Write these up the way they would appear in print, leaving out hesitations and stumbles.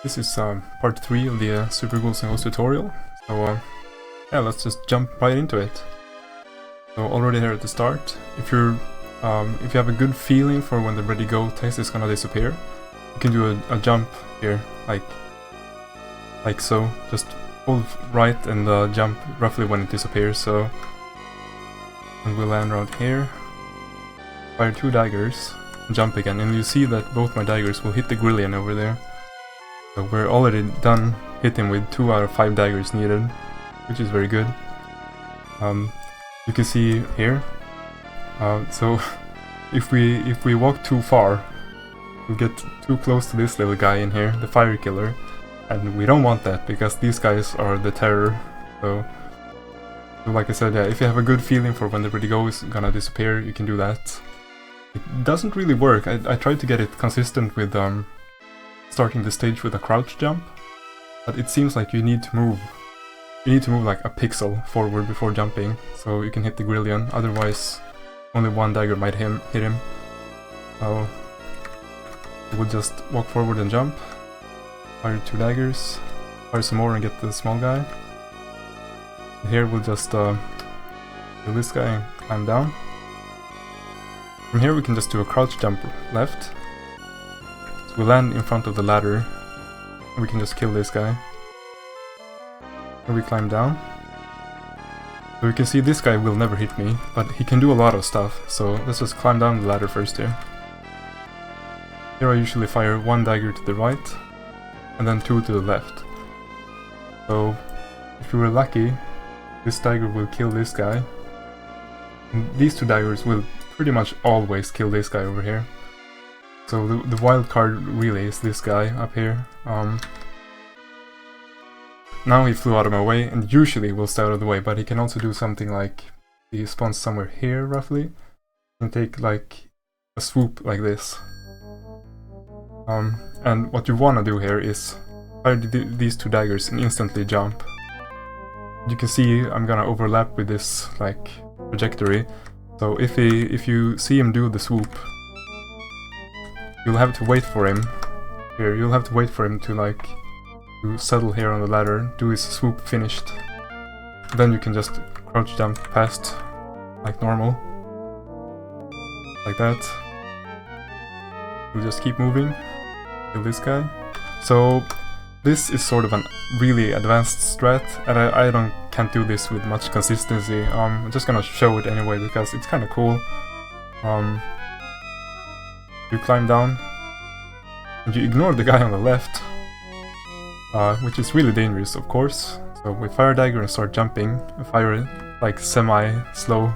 This is part 3 of the Super Ghouls and Ghosts tutorial, so yeah, let's just jump right into it. So already here at the start, if you have a good feeling for when the ready go text is gonna disappear, you can do a jump here, like so. Just hold right and jump roughly when it disappears. So, and we'll land around here. Fire 2 daggers, and jump again, and you see that both my daggers will hit the Grillion over there. So we're already done hitting with 2 out of 5 daggers needed, which is very good. You can see here. So if we walk too far, we'll get too close to this little guy in here, the fire killer, and we don't want that because these guys are the terror. So like I said, yeah, if you have a good feeling for when the ready go is gonna disappear, you can do that. It doesn't really work. I tried to get it consistent with starting the stage with a crouch jump, but it seems like you need to move like a pixel forward before jumping, so you can hit the Grillion, otherwise only one dagger might hit him. So we'll just walk forward and jump, fire 2 daggers, fire some more and get the small guy. Here we'll just kill this guy and climb down. From here we can just do a crouch jump left. So we land in front of the ladder, and we can just kill this guy. And we climb down. So you can see this guy will never hit me, but he can do a lot of stuff, so let's just climb down the ladder first here. Here I usually fire 1 dagger to the right, and then 2 to the left. So if you were lucky, this dagger will kill this guy. And these 2 daggers will pretty much always kill this guy over here. So the wild card really is this guy up here. Now he flew out of my way, and usually will stay out of the way, but he can also do something like he spawns somewhere here roughly, and take like a swoop like this. And what you wanna do here is fire these 2 daggers and instantly jump. You can see I'm gonna overlap with this like trajectory. So if you see him do the swoop, you'll have to wait for him. Here, you'll have to wait for him to settle here on the ladder, do his swoop finished. Then you can just crouch jump past like normal. Like that. We'll just keep moving. Kill this guy. So this is sort of a really advanced strat, and I can't do this with much consistency. I'm just gonna show it anyway because it's kinda cool. You climb down, and you ignore the guy on the left, which is really dangerous, of course. So we fire a dagger and start jumping, and fire it like semi-slow.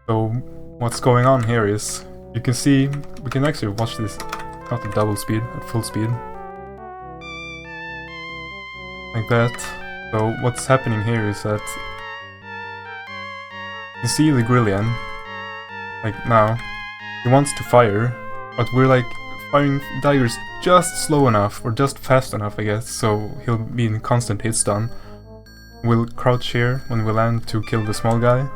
So what's going on here is, you can see, we can actually watch this, not at double speed, at full speed. Like that. So what's happening here is that you see the Grillion, like now, he wants to fire, but we're like firing daggers just slow enough, or just fast enough I guess, so he'll be in constant hit stun. We'll crouch here when we land to kill the small guy,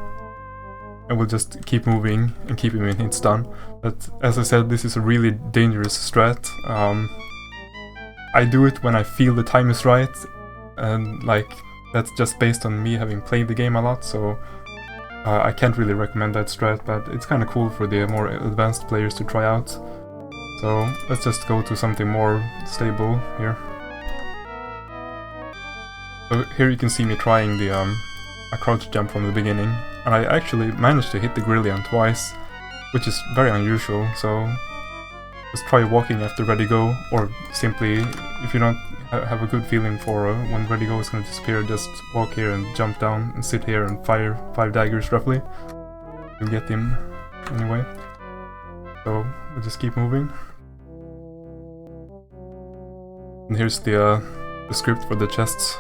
and we'll just keep moving and keep him in hit stun. But as I said, this is a really dangerous strat. I do it when I feel the time is right, and like that's just based on me having played the game a lot, so I can't really recommend that strat, but it's kind of cool for the more advanced players to try out. So let's just go to something more stable here. So here you can see me trying the a crouch jump from the beginning, and I actually managed to hit the Grillion twice, which is very unusual. So just try walking after ready go, or simply, if you don't have a good feeling for when ready go is going to disappear, just walk here and jump down and sit here and fire 5 daggers roughly. You'll get him anyway. So we'll just keep moving. And here's the script for the chests.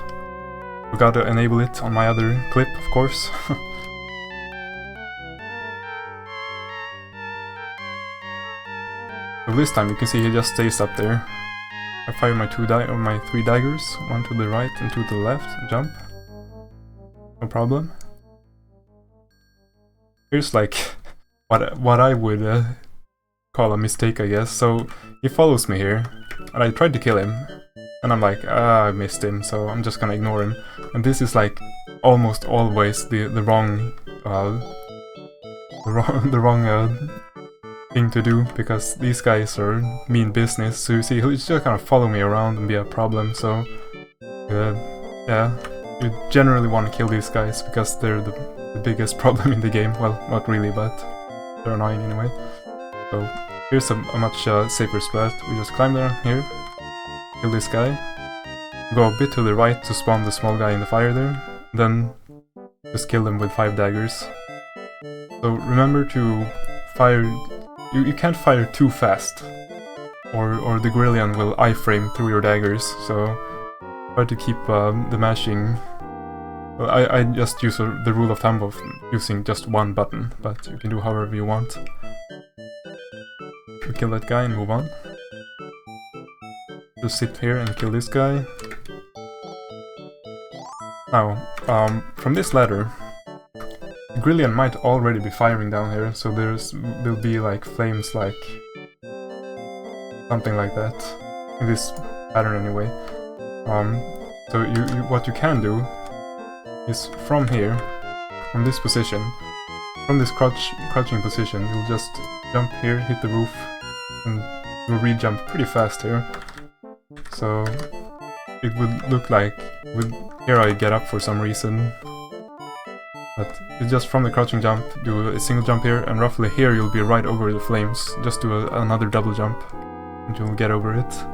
We gotta enable it on my other clip, of course. So this time you can see he just stays up there. I fire my 3 daggers, 1 to the right and 2 to the left, and jump. No problem. Here's like what I would call a mistake, I guess. So he follows me here, and I tried to kill him, and I'm like, I missed him, so I'm just gonna ignore him. And this is like almost always the wrong thing to do, because these guys are mean business. So you see, he'll just kind of follow me around and be a problem. So yeah, you generally want to kill these guys because they're the biggest problem in the game. Well, not really, but they're annoying anyway. So here's a much safer spot. We just climb down here, kill this guy, go a bit to the right to spawn the small guy in the fire there, then just kill them with 5 daggers. So remember to fire. You can't fire too fast, or the Grillian will iframe through your daggers. So try to keep the mashing. Well, I just use the rule of thumb of using just one button, but you can do however you want. We kill that guy and move on. Just sit here and kill this guy. Now, from this ladder, the Grillian might already be firing down here, so there'll be like flames, like something like that in this pattern anyway. So what you can do is from here, from this position, from this crouching position, you'll just jump here, hit the roof, and you'll re-jump pretty fast here. So it would look like here I get up for some reason. But you just from the crouching jump, do a single jump here, and roughly here you'll be right over the flames. Just do another double jump, and you'll get over it.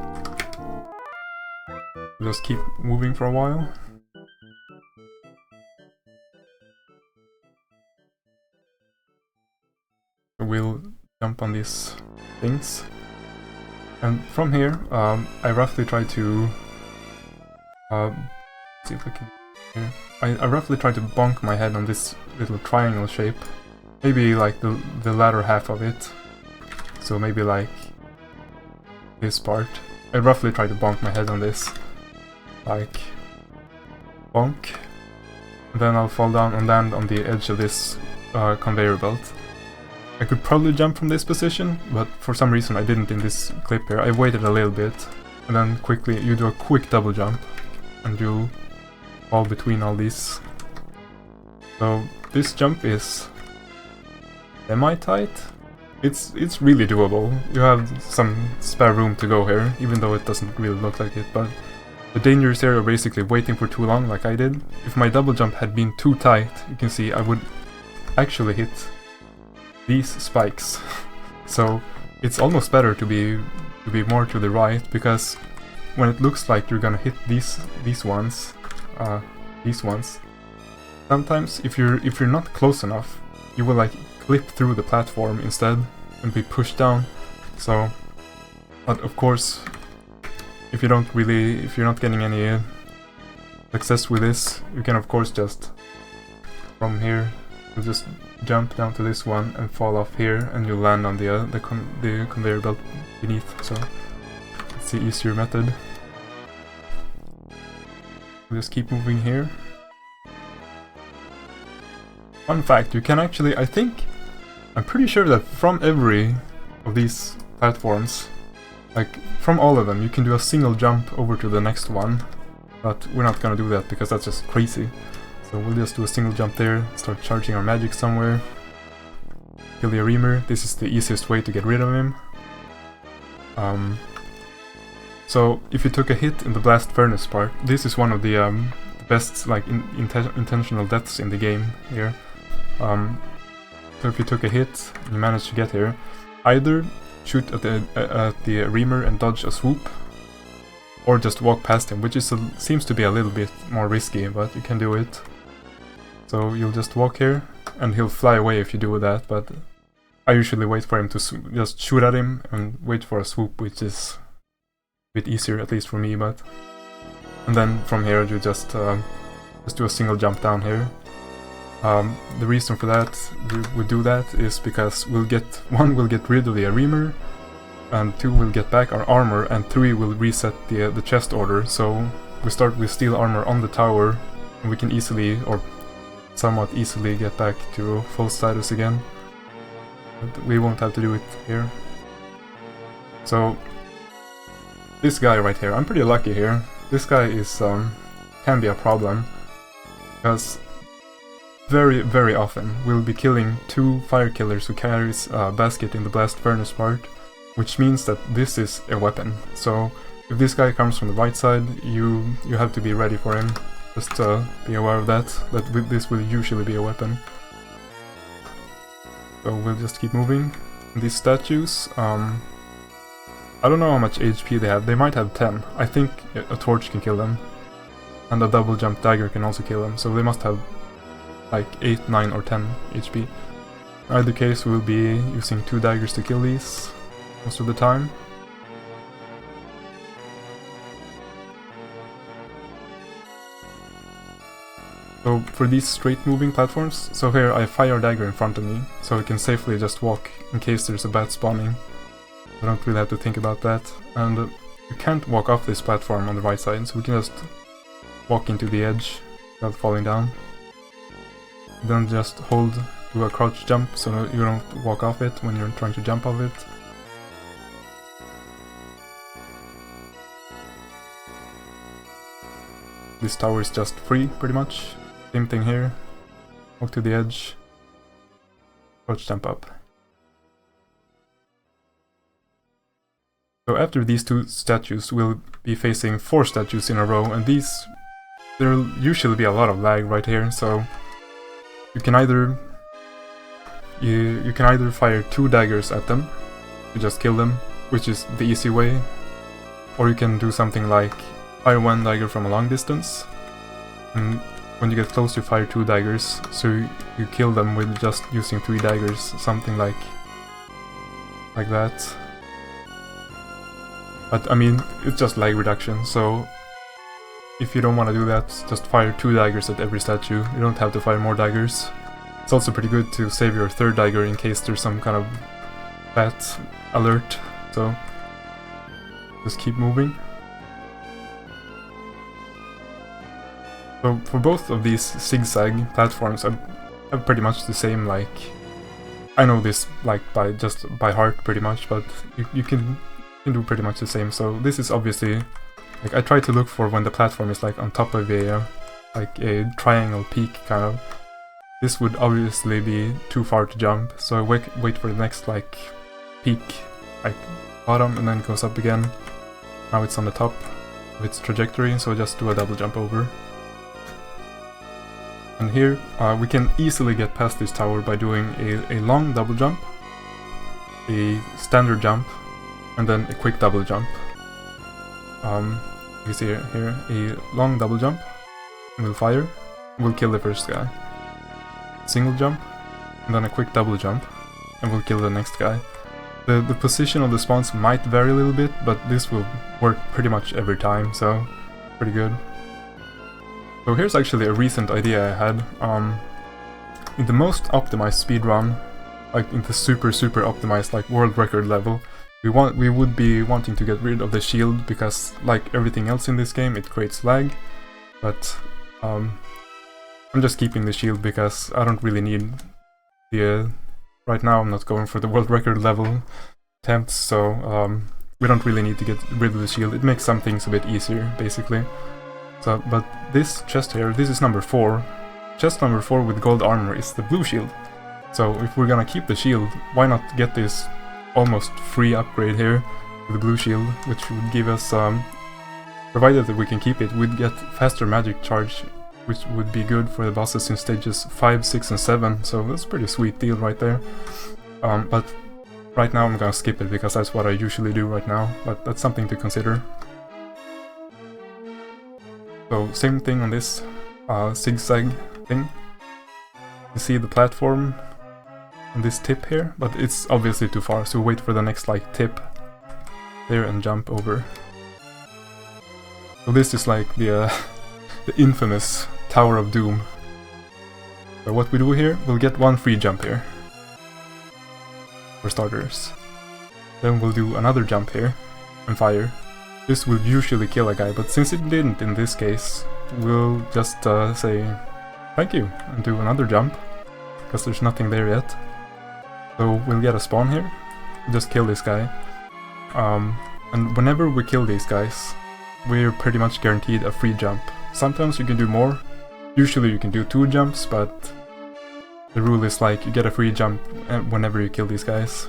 Just keep moving for a while. We'll jump on these things. And from here, I roughly try to... see if I can... Here. I roughly try to bonk my head on this little triangle shape. Maybe like the latter half of it. So maybe like this part. I roughly try to bonk my head on this. Like bonk. And then I'll fall down and land on the edge of this conveyor belt. I could probably jump from this position, but for some reason I didn't in this clip here. I waited a little bit, and then quickly you do a quick double jump, and you'll fall between all these. So this jump is semi-tight. It's really doable. You have some spare room to go here, even though it doesn't really look like it, but the danger is here you're basically waiting for too long, like I did. If my double jump had been too tight, you can see I would actually hit these spikes. So it's almost better to be more to the right, because when it looks like you're gonna hit these ones, sometimes if you're not close enough, you will like clip through the platform instead and be pushed down. So, but of course, if you're not getting any success with this, you can of course just from here you'll just jump down to this one and fall off here, and you'll land on the conveyor belt beneath. So it's the easier method. We'll just keep moving here. Fun fact, you can actually, I'm pretty sure that from every of these platforms, like from all of them, you can do a single jump over to the next one, but we're not gonna do that because that's just crazy. So we'll just do a single jump there, start charging our magic somewhere, kill the Reamer. This is the easiest way to get rid of him. So if you took a hit in the blast furnace part, this is one of the best like intentional deaths in the game here. So if you took a hit and you managed to get here, either shoot at the Reamer and dodge a swoop, or just walk past him, which is seems to be a little bit more risky, but you can do it. So you'll just walk here, and he'll fly away if you do that, but I usually wait for him to just shoot at him and wait for a swoop, which is a bit easier, at least for me, but... And then from here you just do a single jump down here. The reason for that, we do that, is because we'll get rid of the Reamer, and 2 will get back our armor, and 3 will reset the chest order. So we start with steel armor on the tower, and we can easily, or somewhat easily, get back to full status again. But we won't have to do it here. So this guy right here, I'm pretty lucky here. This guy is can be a problem, because very, very often we'll be killing 2 fire killers who carries a basket in the blast furnace part, which means that this is a weapon. So if this guy comes from the right side, you have to be ready for him. Just be aware of that this will usually be a weapon. So we'll just keep moving. These statues, I don't know how much HP they have. They might have 10. I think a torch can kill them. And a double jump dagger can also kill them. So they must have like 8, 9 or 10 HP. In either case, we'll be using 2 daggers to kill these most of the time. So for these straight moving platforms, so here I fire a dagger in front of me, so I can safely just walk in case there's a bat spawning. I don't really have to think about that. And you can't walk off this platform on the right side, so we can just walk into the edge without falling down. Then just do a crouch jump so that you don't walk off it when you're trying to jump off it. This tower is just free, pretty much. Same thing here. Walk to the edge. Crouch jump up. So after these 2 statues, we'll be facing 4 statues in a row, and there'll usually be a lot of lag right here, so you can either fire 2 daggers at them to just kill them, which is the easy way, or you can do something like fire 1 dagger from a long distance, and when you get close you fire 2 daggers, so you kill them with just using 3 daggers, something like that. But I mean, it's just lag reduction, so if you don't want to do that, just fire 2 daggers at every statue. You don't have to fire more daggers. It's also pretty good to save your 3rd dagger in case there's some kind of bat alert, so just keep moving. So for both of these zigzag platforms, I have pretty much the same, like, I know this like by heart pretty much, but you can do pretty much the same. So this is obviously, like, I try to look for when the platform is like on top of a triangle peak kind of. This would obviously be too far to jump, so I wait for the next like peak, like bottom, and then it goes up again. Now it's on the top of its trajectory, so I just do a double jump over. And here we can easily get past this tower by doing a long double jump, a standard jump, and then a quick double jump. You see here a long double jump, and we'll fire, and we'll kill the first guy. Single jump, and then a quick double jump, and we'll kill the next guy. The position of the spawns might vary a little bit, but this will work pretty much every time, so pretty good. So here's actually a recent idea I had. In the most optimized speedrun, like in the super optimized like world record level, we would be wanting to get rid of the shield because, like everything else in this game, it creates lag. But I'm just keeping the shield because I don't really need the... right now I'm not going for the world record level attempts, so we don't really need to get rid of the shield. It makes some things a bit easier, basically. So, but this chest here, this is number 4. Chest number 4 with gold armor is the blue shield. So if we're gonna keep the shield, why not get this almost free upgrade here with the blue shield, which would give us, provided that we can keep it, we'd get faster magic charge, which would be good for the bosses in stages 5, 6 and 7, so that's a pretty sweet deal right there. But right now I'm gonna skip it because that's what I usually do right now, but that's something to consider. So same thing on this zigzag thing. You see the platform on this tip here, but it's obviously too far, so wait for the next like tip there and jump over. So this is like the infamous Tower of Doom. So what we do here, we'll get one free jump here, for starters. Then we'll do another jump here and fire. This will usually kill a guy, but since it didn't in this case, we'll just say thank you and do another jump, because there's nothing there yet. So we'll get a spawn here, just kill this guy. And whenever we kill these guys, we're pretty much guaranteed a free jump. Sometimes you can do more, usually you can do 2 jumps, but the rule is like you get a free jump whenever you kill these guys.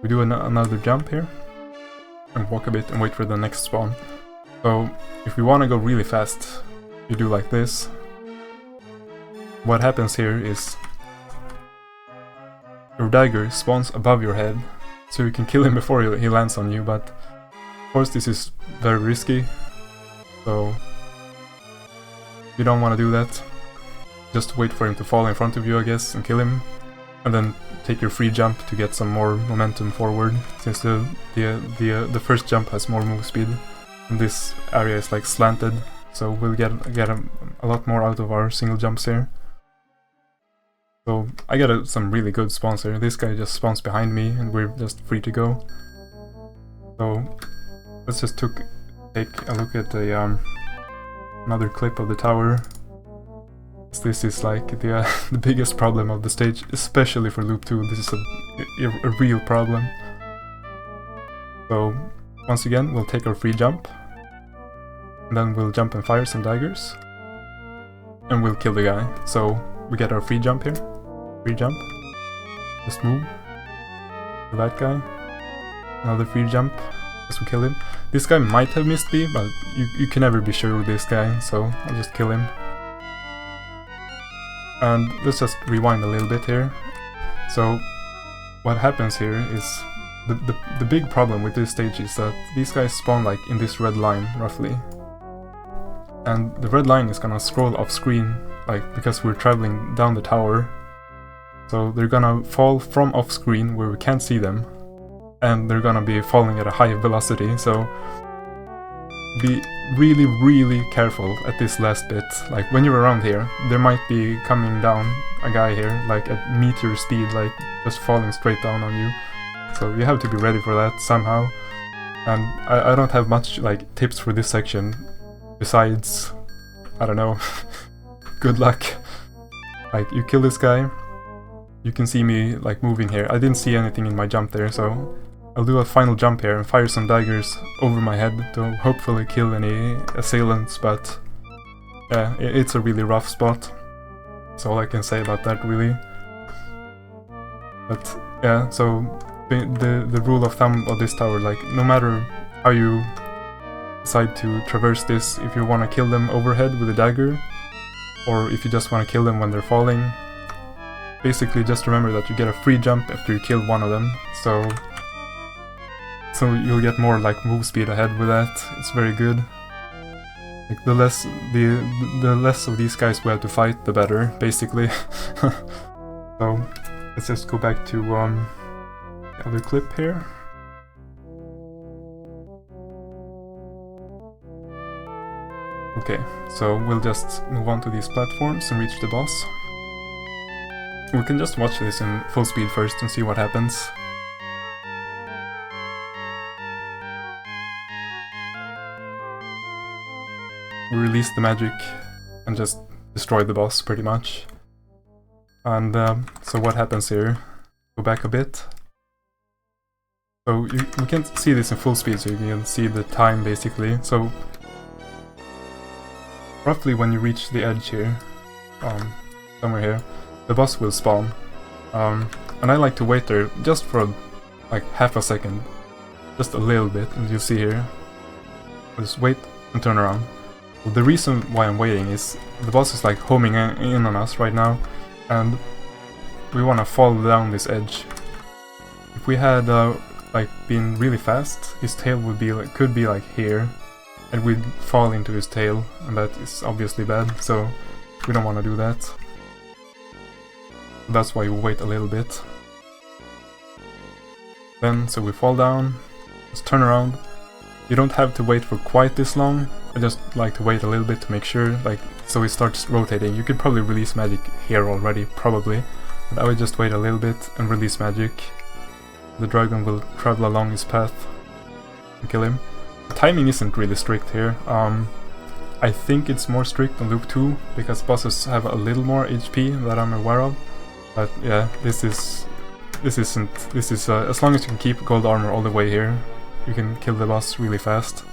We do another jump here, and walk a bit and wait for the next spawn. So if we want to go really fast, you do like this. What happens here is your dagger spawns above your head, so you can kill him before he lands on you, but of course this is very risky, so you don't want to do that. Just wait for him to fall in front of you, I guess, and kill him, and then take your free jump to get some more momentum forward, since the first jump has more move speed, and this area is like slanted, so we'll get a lot more out of our single jumps here. So I got some really good spawns here. This guy just spawns behind me and we're just free to go. So let's just take a look at the another clip of the tower. This is like the biggest problem of the stage, especially for loop 2. This is a real problem. So once again we'll take our free jump, and then we'll jump and fire some daggers, and we'll kill the guy. So we get our free jump here. Free jump. Just move. Kill that guy. Another free jump. Just to kill him. This guy might have missed me, but you can never be sure with this guy, so I'll just kill him. And let's just rewind a little bit here. So what happens here is the big problem with this stage is that these guys spawn like in this red line roughly. And the red line is gonna scroll off screen, like because we're traveling down the tower. So they're gonna fall from off screen where we can't see them, and they're gonna be falling at a high velocity, so be really careful at this last bit. Like when you're around here, there might be coming down a guy here like at meteor speed, like just falling straight down on you. So you have to be ready for that somehow. And I don't have much like tips for this section besides, I don't know, good luck. Like you kill this guy, you can see me like moving here. I didn't see anything in my jump there, so I'll do a final jump here and fire some daggers over my head to hopefully kill any assailants, but yeah, it's a really rough spot. That's all I can say about that, really. But yeah, so the rule of thumb of this tower, like no matter how you decide to traverse this, if you want to kill them overhead with a dagger, or if you just want to kill them when they're falling, basically just remember that you get a free jump after you kill one of them, so you'll get more like move speed ahead with that. It's very good. Like the less of these guys we have to fight, the better, basically. So let's just go back to the other clip here. Okay, so we'll just move on to these platforms and reach the boss. We can just watch this in full speed first and see what happens. We release the magic and just destroy the boss, pretty much. And so what happens here? Go back a bit. So we can see this in full speed, so you can see the time basically. So roughly when you reach the edge here, somewhere here, the boss will spawn. And I like to wait there just for like half a second, just a little bit, and you'll see here. Just wait and turn around. The reason why I'm waiting is the boss is like homing in on us right now, and we want to fall down this edge. If we had like been really fast, his tail would be like, could be like here, and we'd fall into his tail, and that is obviously bad, so we don't want to do that. That's why we wait a little bit. Then, so we fall down, just turn around. You don't have to wait for quite this long. I just like to wait a little bit to make sure, like, so it starts rotating. You could probably release magic here already, probably. But I would just wait a little bit and release magic. The dragon will travel along his path and kill him. The timing isn't really strict here. I think it's more strict on loop 2, because bosses have a little more HP that I'm aware of. But yeah, this is as long as you can keep gold armor all the way here, you can kill the boss really fast.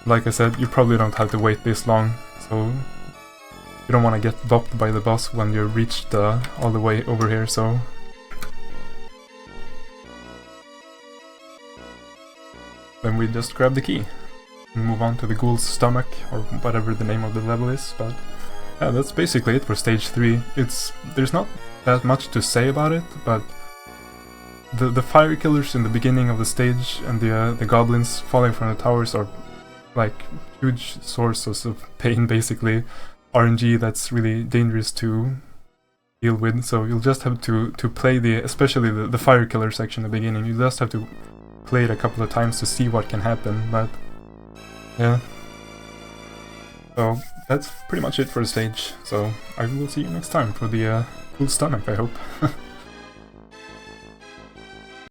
Like I said, you probably don't have to wait this long, so you don't want to get bopped by the boss when you've reached all the way over here, so... Then we just grab the key and move on to the Ghoul's stomach, or whatever the name of the level is, but... Yeah, that's basically it for stage 3. There's not that much to say about it, but the fire killers in the beginning of the stage and the goblins falling from the towers are like huge sources of pain, basically. RNG that's really dangerous to deal with, so you'll just have to play especially the fire killer section in the beginning. You just have to play it a couple of times to see what can happen, but yeah. So that's pretty much it for the stage, so I will see you next time for the cool stomach, I hope.